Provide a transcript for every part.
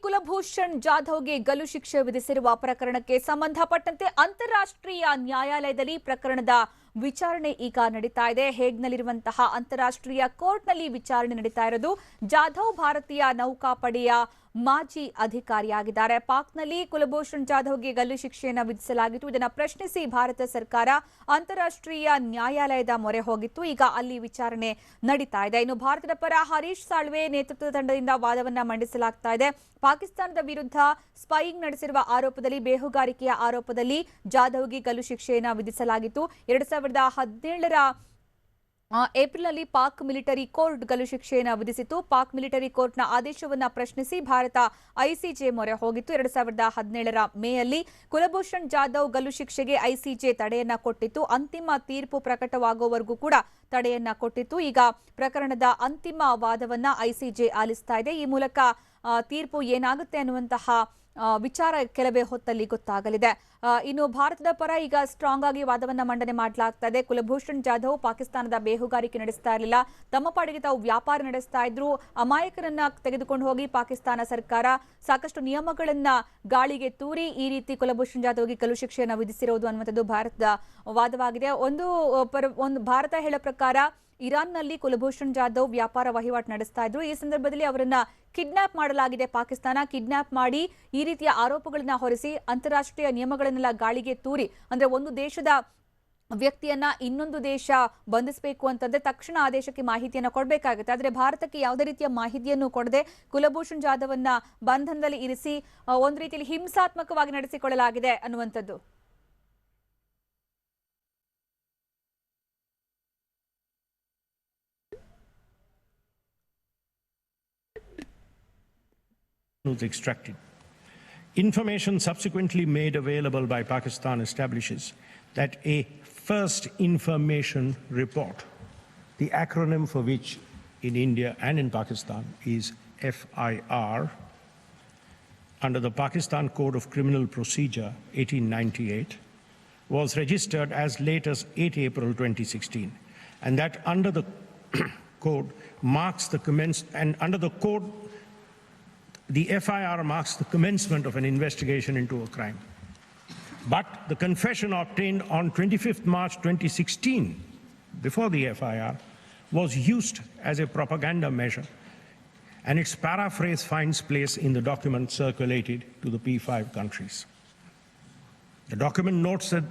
ಕುಲಭೂಷಣ್ ಜಾಧವ್ಗೆ ಗಲ್ಲು ಶಿಕ್ಷೆ ವಿಧಿಸಿರುವ ಪ್ರಕರಣಕ್ಕೆ ಸಂಬಂಧಪಟ್ಟಂತೆ ಅಂತಾರಾಷ್ಟ್ರೀಯ ನ್ಯಾಯಾಲಯದಲ್ಲಿ ಪ್ರಕರಣದ ವಿಚಾರಣೆ ಈಗ ನಡೀತಾ ಇದೆ. ಹೇಗ್ನಲ್ಲಿರುವಂತಹ ಅಂತಾರಾಷ್ಟ್ರೀಯ ಕೋರ್ಟ್ನಲ್ಲಿ ವಿಚಾರಣೆ ನಡೀತಾ ಇರೋದು. ಜಾಧವ್ ಭಾರತೀಯ ನೌಕಾಪಡೆಯ ಮಾಜಿ ಅಧಿಕಾರಿಯಾಗಿದ್ದಾರೆ. ಪಾಕ್ನಲ್ಲಿ ಕುಲಭೂಷಣ್ ಜಾಧವ್ಗೆ ಗಲ್ಲು ಶಿಕ್ಷೆಯನ್ನು ವಿಧಿಸಲಾಗಿತ್ತು. ಇದನ್ನು ಪ್ರಶ್ನಿಸಿ ಭಾರತ ಸರ್ಕಾರ ಅಂತಾರಾಷ್ಟ್ರೀಯ ನ್ಯಾಯಾಲಯದ ಮೊರೆ ಹೋಗಿತ್ತು. ಈಗ ಅಲ್ಲಿ ವಿಚಾರಣೆ ನಡೀತಾ ಇದೆ. ಇನ್ನು ಭಾರತದ ಪರ ಹರೀಶ್ ಸಾಳ್ವೆ ನೇತೃತ್ವದ ತಂಡದಿಂದ ವಾದವನ್ನ ಮಂಡಿಸಲಾಗ್ತಾ ಇದೆ. ಪಾಕಿಸ್ತಾನದ ವಿರುದ್ಧ ಸ್ಪೈಯಿಂಗ್ ನಡೆಸಿರುವ ಆರೋಪದಲ್ಲಿ, ಬೇಹುಗಾರಿಕೆಯ ಆರೋಪದಲ್ಲಿ ಜಾಧವ್ಗೆ ಗಲ್ಲು ಶಿಕ್ಷೆಯನ್ನು ವಿಧಿಸಲಾಗಿತ್ತು. 2017ರ ಏಪ್ರಿಲ್ನಲ್ಲಿ ಪಾಕ್ ಮಿಲಿಟರಿ ಕೋರ್ಟ್ ಗಲ್ಲು ಶಿಕ್ಷೆಯನ್ನು ವಿಧಿಸಿತ್ತು. ಪಾಕ್ ಮಿಲಿಟರಿ ಕೋರ್ಟ್ನ ಆದೇಶವನ್ನು ಪ್ರಶ್ನಿಸಿ ಭಾರತ ಐಸಿಜೆ ಮೊರೆ ಹೋಗಿತ್ತು. 2017ರ ಮೇಯಲ್ಲಿ ಕುಲಭೂಷಣ್ ಜಾಧವ್ ಗಲ್ಲು ಶಿಕ್ಷೆಗೆ ಐಸಿಜೆ ತಡೆಯನ್ನ ಕೊಟ್ಟಿತ್ತು. ಅಂತಿಮ ತೀರ್ಪು ಪ್ರಕಟವಾಗುವವರೆಗೂ ಕೂಡ ತಡೆಯನ್ನ ಕೊಟ್ಟಿತ್ತು. ಈಗ ಪ್ರಕರಣದ ಅಂತಿಮ ವಾದವನ್ನ ಐಸಿಜೆ ಆಲಿಸ್ತಾ ಇದೆ. ಈ ಮೂಲಕ ತೀರ್ಪು ಏನಾಗುತ್ತೆ ಅನ್ನುವಂತಹ ವಿಚಾರ ಕೆಲವೇ ಹೊತ್ತಲ್ಲಿ ಗೊತ್ತಾಗಲಿದೆ. ಇನ್ನು ಭಾರತದ ಪರ ಈಗ ಸ್ಟ್ರಾಂಗ್ ಆಗಿ ವಾದವನ್ನ ಮಂಡನೆ ಮಾಡಲಾಗ್ತಾ ಇದೆ. ಕುಲಭೂಷಣ್ ಜಾಧವ್ ಪಾಕಿಸ್ತಾನದ ಬೇಹುಗಾರಿಕೆ ನಡೆಸ್ತಾ ಇರಲಿಲ್ಲ, ತಮ್ಮ ಪಾಡಿಗೆ ತಾವು ವ್ಯಾಪಾರ ನಡೆಸ್ತಾ ಇದ್ರು. ಅಮಾಯಕರನ್ನ ತೆಗೆದುಕೊಂಡು ಹೋಗಿ ಪಾಕಿಸ್ತಾನ ಸರ್ಕಾರ ಸಾಕಷ್ಟು ನಿಯಮಗಳನ್ನ ಗಾಳಿಗೆ ತೂರಿ ಈ ರೀತಿ ಕುಲಭೂಷಣ್ ಜಾಧವ್ಗೆ ಗಲ್ಲು ಶಿಕ್ಷೆಯನ್ನು ವಿಧಿಸಿರೋದು ಅನ್ನುವಂಥದ್ದು ಭಾರತದ ವಾದವಾಗಿದೆ. ಒಂದು ಭಾರತ ಹೇಳೋ ಪ್ರಕಾರ ಇರಾನ್ನಲ್ಲಿ ಕುಲಭೂಷಣ್ ಜಾಧವ್ ವ್ಯಾಪಾರ ವಹಿವಾಟು ನಡೆಸ್ತಾ ಇದ್ರು. ಈ ಸಂದರ್ಭದಲ್ಲಿ ಅವರನ್ನ ಕಿಡ್ನಾಪ್ ಮಾಡಲಾಗಿದೆ. ಪಾಕಿಸ್ತಾನ ಕಿಡ್ನಾಪ್ ಮಾಡಿ ಈ ರೀತಿಯ ಆರೋಪಗಳನ್ನ ಹೊರಿಸಿ ಅಂತಾರಾಷ್ಟ್ರೀಯ ನಿಯಮಗಳನ್ನೆಲ್ಲ ಗಾಳಿಗೆ ತೂರಿ, ಅಂದ್ರೆ ಒಂದು ದೇಶದ ವ್ಯಕ್ತಿಯನ್ನ ಇನ್ನೊಂದು ದೇಶ ಬಂಧಿಸಬೇಕು ಅಂತಂದ್ರೆ ತಕ್ಷಣ ಆ ದೇಶಕ್ಕೆ ಮಾಹಿತಿಯನ್ನು ಕೊಡಬೇಕಾಗುತ್ತೆ. ಆದರೆ ಭಾರತಕ್ಕೆ ಯಾವುದೇ ರೀತಿಯ ಮಾಹಿತಿಯನ್ನು ಕೊಡದೆ ಕುಲಭೂಷಣ್ ಜಾಧವನ್ನ ಬಂಧನದಲ್ಲಿ ಇರಿಸಿ ಒಂದು ರೀತಿಯಲ್ಲಿ ಹಿಂಸಾತ್ಮಕವಾಗಿ ನಡೆಸಿಕೊಳ್ಳಲಾಗಿದೆ ಅನ್ನುವಂಥದ್ದು. Was extracted. Information subsequently made available by Pakistan establishes that a first information report, the acronym for which in India and in Pakistan is FIR, under the Pakistan Code of Criminal Procedure 1898, was registered as late as 8 April 2016, and that under the code marks the the FIR marks the commencement of an investigation into a crime. But the confession obtained on 25th March 2016, before the FIR, was used as a propaganda measure, and its paraphrase finds place in the document circulated to the P5 countries. The document notes that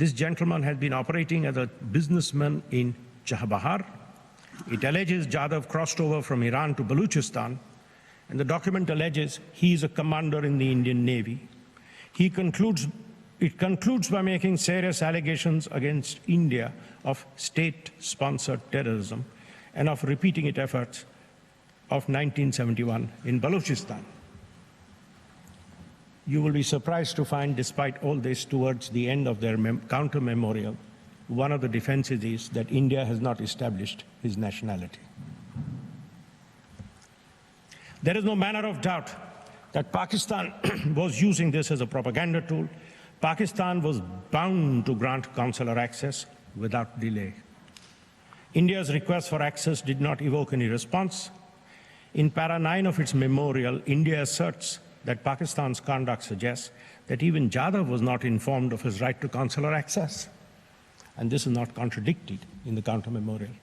this gentleman has been operating as a businessman in Chabahar. It alleges Jadhav crossed over from Iran to Baluchistan, and the document alleges he is a commander in the Indian Navy. It concludes by making serious allegations against India of state-sponsored terrorism and of repeating its efforts of 1971 in Baluchistan. You will be surprised to find, despite all this, towards the end of their counter-memorial, one of the defenses is that India has not established his nationality. There is no manner of doubt that Pakistan was using this as a propaganda tool. Pakistan was bound to grant consular access without delay. India's request for access did not evoke any response. In para 9 of its memorial, India asserts that Pakistan's conduct suggests that even Jadhav was not informed of his right to consular access. And this is not contradicted in the counter-memorial.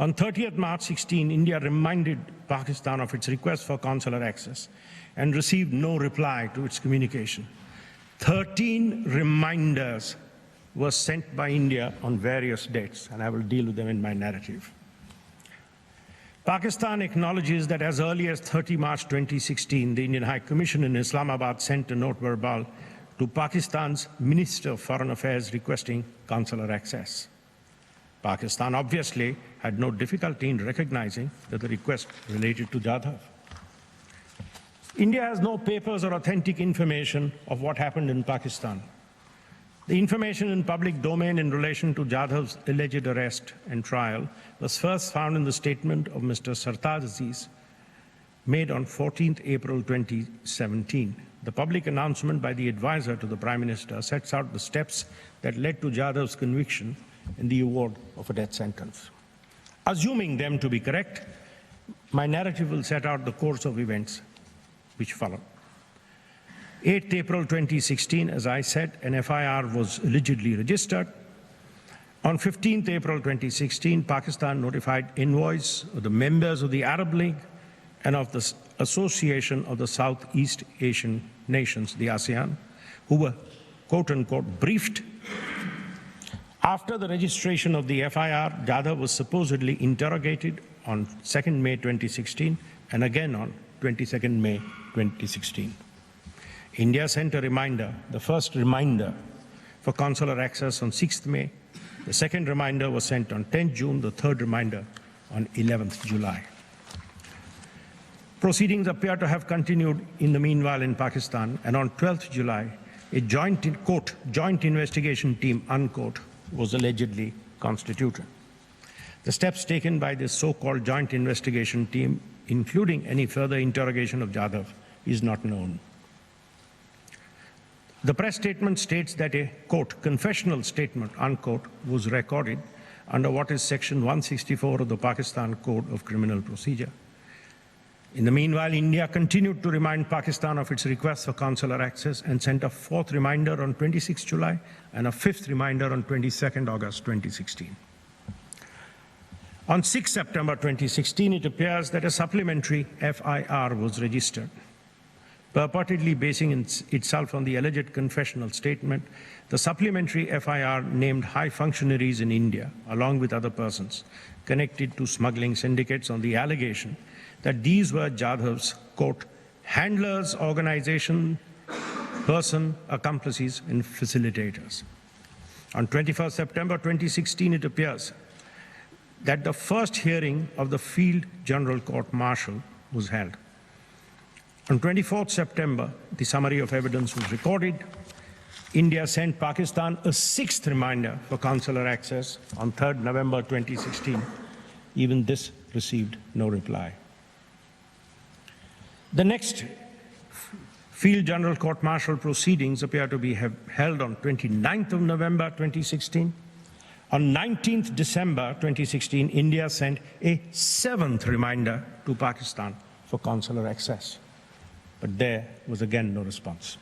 On 30th March 16, India reminded Pakistan of its request for consular access and received no reply to its communication. 13 reminders were sent by India on various dates, and I will deal with them in my narrative. Pakistan acknowledges that as early as 30 March 2016, the Indian High Commission in Islamabad sent a note verbal to Pakistan's Minister of Foreign Affairs requesting consular access. Pakistan obviously had no difficulty in recognizing that the request related to Jadhav. India has no papers or authentic information of what happened in Pakistan. The information in public domain in relation to Jadhav's alleged arrest and trial was first found in the statement of Mr. Sartaj Aziz made on 14th April 2017. The public announcement by the advisor to the Prime Minister sets out the steps that led to Jadhav's conviction and the award of a death sentence. Assuming them to be correct, my narrative will set out the course of events which followed. 8th April 2016, as I said, an FIR was allegedly registered. On 15th April 2016, Pakistan notified envoys of the members of the Arab League and of the Association of the Southeast Asian Nations, the ASEAN, who were, quote-unquote, briefed. After the registration of the FIR, Jadhav was supposedly interrogated on 2nd May 2016 and again on 22nd May 2016. India sent a reminder, the first reminder for consular access on 6th May. The second reminder was sent on 10th June, the third reminder on 11th July. Proceedings appear to have continued in the meanwhile in Pakistan, and on 12th July, a joint investigation team, unquote, was allegedly constituted. The steps taken by this so-called joint investigation team, including any further interrogation of Jadhav, is not known. The press statement states that a, quote, confessional statement, unquote, was recorded under what is Section 164 of the Pakistan Code of Criminal Procedure. In the meanwhile, India continued to remind Pakistan of its request for consular access and sent a fourth reminder on 26 July and a fifth reminder on 22nd August 2016. On 6 September 2016, it appears that a supplementary FIR was registered. Purportedly basing itself on the alleged confessional statement, the supplementary FIR named high functionaries in India, along with other persons, connected to smuggling syndicates on the allegation that these were Jadhav's, quote, handlers, organization, person, accomplices, and facilitators. On 21st September 2016, it appears that the first hearing of the Field General Court Martial was held. On 24th September, the summary of evidence was recorded. India sent Pakistan a sixth reminder for consular access on 3rd November 2016. Even this received no reply. The next Field General Court Martial proceedings appear to be held on 29th of November 2016. On 19th December 2016, India sent a seventh reminder to Pakistan for consular access. But there was again no response.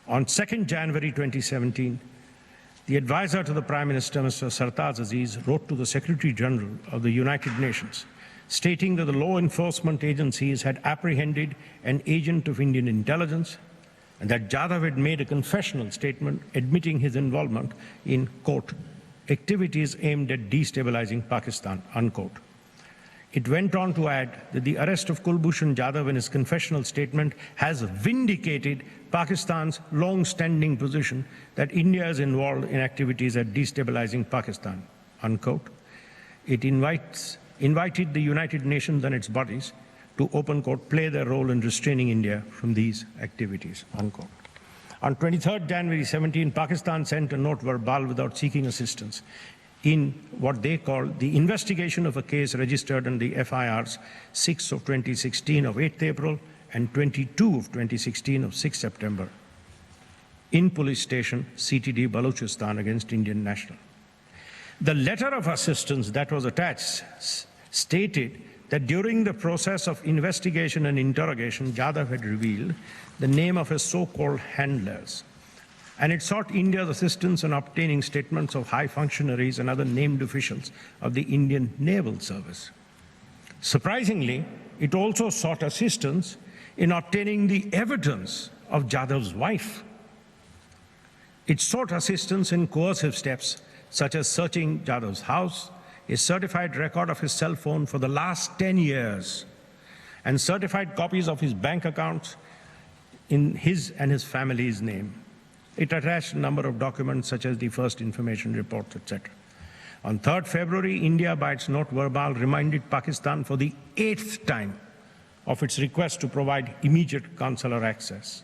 On 2nd January 2017, the advisor to the Prime Minister, Mr. Sartaj Aziz, wrote to the Secretary General of the United Nations, stating that the law enforcement agencies had apprehended an agent of Indian intelligence and that Jadhav had made a confessional statement admitting his involvement in, quote, activities aimed at destabilizing Pakistan, unquote. It went on to add that the arrest of Kulbhushan Jadhav in his confessional statement has vindicated Pakistan's long-standing position that India is involved in activities at destabilizing Pakistan, unquote. It invited the United Nations and its bodies to, open quote, play their role in restraining India from these activities, unquote. On 23rd January 17, Pakistan sent a note verbal without seeking assistance in what they call the investigation of a case registered in the FIRs 6 of 2016 of 8th April and 22 of 2016 of 6 September in police station CTD Balochistan against Indian national. The letter of assistance that was attached stated that during the process of investigation and interrogation, Jadhav had revealed the name of his so-called handlers, and it sought India's assistance in obtaining statements of high functionaries and other named officials of the Indian Naval Service. Surprisingly, it also sought assistance in obtaining the evidence of Jadhav's wife. It sought assistance in coercive steps, such as searching Jadhav's house, a certified record of his cell phone for the last 10 years, and certified copies of his bank accounts in his and his family's name. It attached a number of documents such as the first information reports, etc. On 3rd February, India, by its note verbal, reminded Pakistan for the 8th time of its request to provide immediate consular access.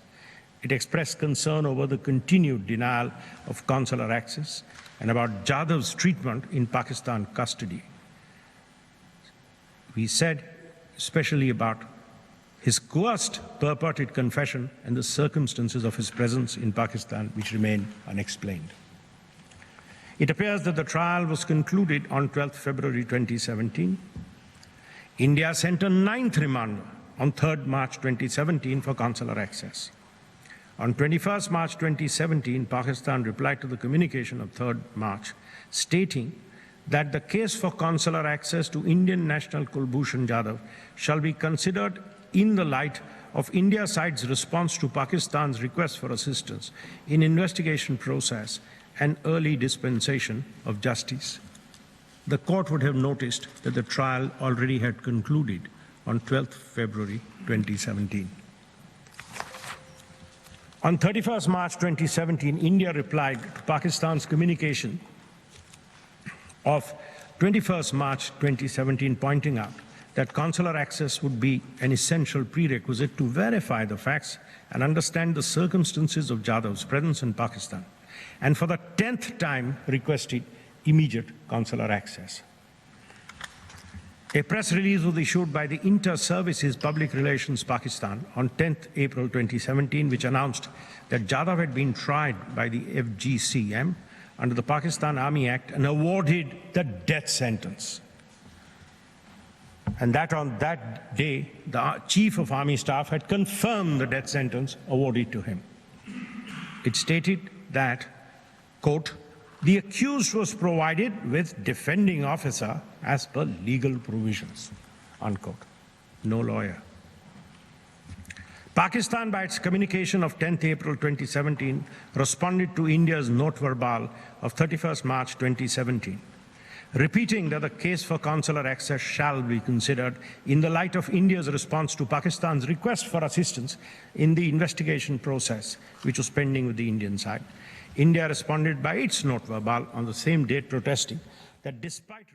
It expressed concern over the continued denial of consular access and about Jadhav's treatment in Pakistan custody. We said especially about his coerced purported confession and the circumstances of his presence in Pakistan, which remain unexplained. It appears that the trial was concluded on 12th February 2017. India sent a 9th reminder on 3rd March 2017 for consular access. On 21st March 2017, Pakistan replied to the communication of 3rd March, stating that the case for consular access to Indian national Kulbhushan Jadhav shall be considered in the light of India side's response to Pakistan's request for assistance in investigation process and early dispensation of justice. The court would have noticed that the trial already had concluded on 12th February 2017. On 31st March 2017, India replied to Pakistan's communication of 21st March 2017, pointing out that consular access would be an essential prerequisite to verify the facts and understand the circumstances of Jadhav's presence in Pakistan, and for the 10th time requested immediate consular access. A press release was issued by the Inter-Services Public Relations Pakistan on 10th April 2017, which announced that Jadhav had been tried by the FGCM under the Pakistan Army Act and awarded the death sentence. And that on that day, the Chief of Army Staff had confirmed the death sentence awarded to him. It stated that, quote, the accused was provided with defending officer as per legal provisions, unquote. No lawyer. Pakistan, by its communication of 10th April 2017, responded to India's note verbal of 31st March 2017, repeating that the case for consular access shall be considered in the light of India's response to Pakistan's request for assistance in the investigation process, which was pending with the Indian side. India responded by its note verbal on the same date, protesting that despite